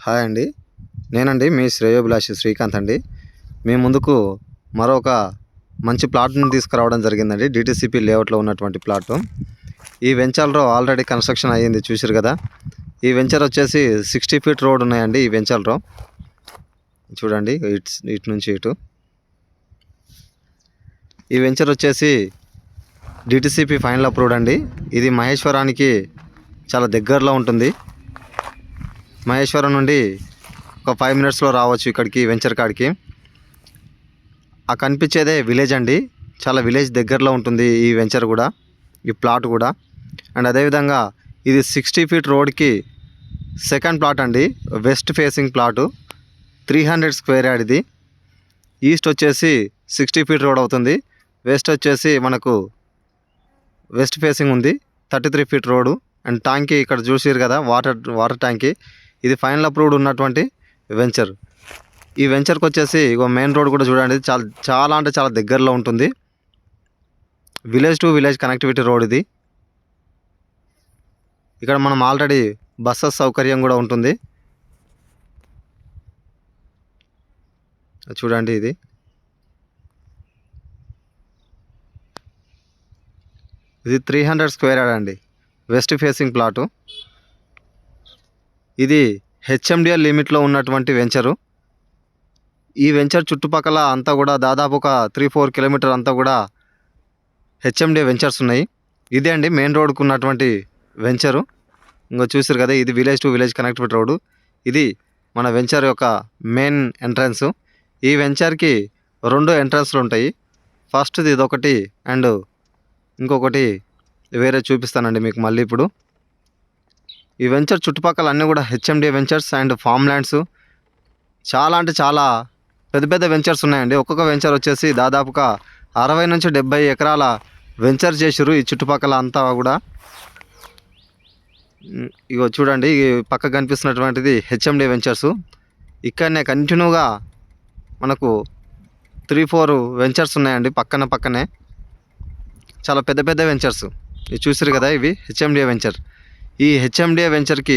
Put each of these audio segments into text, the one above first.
Hi అండి. నేనండి మీ శ్రేయోభిలాషి శ్రీకాంత్ అండి. మీ ముందుకు మరొక మంచి ప్లాట్‌ని తీసుకురావడం జరిగిందండి. డీటీసీపీ లేఅవుట్‌లో ఉన్నటువంటి ప్లాటు. ఈ వెంచర్‌లో ఆల్రెడీ కన్‌స్ట్రక్షన్ అయ్యింది చూసిర్రు కదా! ఈ వెంచర్ వచ్చేసి 60 ఫీట్ రోడ్ ఉన్నాయండి ఈ వెంచర్‌లో. చూడండి ఇటు నుంచి ఇటు. ఈ వెంచర్ వచ్చేసి డీటీసీపీ ఫైనల్ అప్రూవ్డ్ అండి. ఇది మహేశ్వరానికి చాలా దగ్గరలో ఉంటుంది. మహేశ్వరం నుండి ఒక 5 మినిట్స్లో రావచ్చు ఇక్కడికి వెంచర్ కాడికి. ఆ కనిపించేదే విలేజ్ అండి. చాలా విలేజ్ దగ్గరలో ఉంటుంది ఈ వెంచర్ కూడా, ఈ ప్లాట్ కూడా. అండ్ అదేవిధంగా ఇది 60 ఫీట్ రోడ్కి సెకండ్ ప్లాట్ అండి. West facing plot, 300 square yard ఇది. ఈస్ట్ వచ్చేసి 60 ఫీట్ రోడ్ అవుతుంది. వెస్ట్ వచ్చేసి మనకు వెస్ట్ ఫేసింగ్ ఉంది, 33 ఫీట్ రోడ్డు. అండ్ ట్యాంకీ ఇక్కడ చూసిరు కదా, వాటర్ ట్యాంకీ. ఇది ఫైనల్ అప్రూవ్డ్ ఉన్నటువంటి వెంచర్. ఈ వెంచర్కి వచ్చేసి మెయిన్ రోడ్ కూడా చూడండి, చాలా అంటే చాలా దగ్గరలో ఉంటుంది. Village to village connectivity road ఇది. ఇక్కడ మనం ఆల్రెడీ బస్సెస్ సౌకర్యం కూడా ఉంటుంది. చూడండి ఇది 300 స్క్వేర్ యార్డ్ అండి, వెస్ట్ ఫేసింగ్ ప్లాటు. ఇది హెచ్ఎండిఎల్ లిమిట్లో ఉన్నటువంటి వెంచరు. ఈ వెంచర్ చుట్టుపక్కల అంతా కూడా దాదాపు ఒక 3-4 కిలోమీటర్ అంతా కూడా హెచ్ఎండిఏ వెంచర్స్ ఉన్నాయి. ఇదే అండి మెయిన్ రోడ్కు ఉన్నటువంటి వెంచరు. ఇంకా చూసారు కదా, ఇది village to village connectivity road. ఇది మన వెంచర్ యొక్క మెయిన్ ఎంట్రన్స్. ఈ వెంచర్కి 2 ఎంట్రన్స్లు ఉంటాయి. ఫస్ట్ది ఇదొకటి అండ్ ఇంకొకటి వేరే చూపిస్తానండి మీకు మళ్ళీ ఇప్పుడు. ఈ వెంచర్ చుట్టుపక్కల అన్నీ కూడా HMDA ventures and form lands. చాలా అంటే చాలా పెద్ద పెద్ద వెంచర్స్ ఉన్నాయండి. ఒక్కొక్క వెంచర్ వచ్చేసి దాదాపుగా 60 నుంచి 70 ఎకరాల వెంచర్ చేసిర్రు ఈ చుట్టుపక్కల అంతా కూడా. ఇగో చూడండి, ఈ పక్క కనిపిస్తున్నటువంటిది హెచ్ఎండిఏ వెంచర్స్. ఇక్కడనే కంటిన్యూగా మనకు 3-4 వెంచర్స్ ఉన్నాయండి పక్కనే. చాలా పెద్ద పెద్ద వెంచర్స్. ఇది చూసారు కదా, ఇవి హెచ్ఎండిఏ వెంచర్. ఈ హెచ్ఎండిఏ వెంచర్కి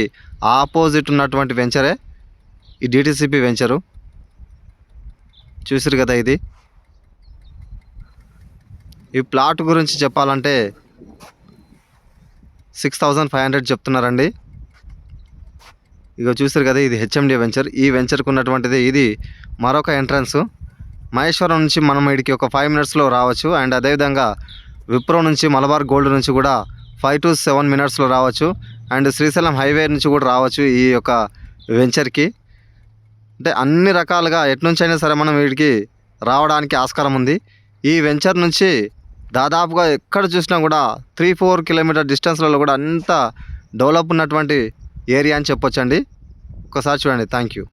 ఆపోజిట్ ఉన్నటువంటి వెంచరే ఈ డీటీసీపీ వెంచరు. చూసారు కదా, ఇది ఈ ప్లాట్ గురించి చెప్పాలంటే 6500 చెప్తున్నారండి. ఇక చూసారు కదా, ఇది హెచ్ఎండిఏ వెంచర్. ఈ వెంచర్కి ఉన్నటువంటిది ఇది మరొక ఎంట్రన్స్. మహేశ్వరం నుంచి మనం ఇక్కడికి ఒక 5 మినిట్స్లో రావచ్చు. అండ్ అదేవిధంగా విప్రో నుంచి మలబార్ గోల్డ్ నుంచి కూడా 5 to 7 మినిట్స్లో రావచ్చు. అండ్ శ్రీశైలం హైవే నుంచి కూడా రావచ్చు ఈ యొక్క వెంచర్కి. అంటే అన్ని రకాలుగా ఎట్నుంచైనా సరే మనం వీడికి రావడానికి ఆస్కారం ఉంది. ఈ వెంచర్ నుంచి దాదాపుగా ఎక్కడ చూసినా కూడా 3-4 కిలోమీటర్ డిస్టెన్స్లలో కూడా అంత డెవలప్ ఉన్నటువంటి ఏరియా అని చెప్పొచ్చండి. ఒకసారి చూడండి. Thank you.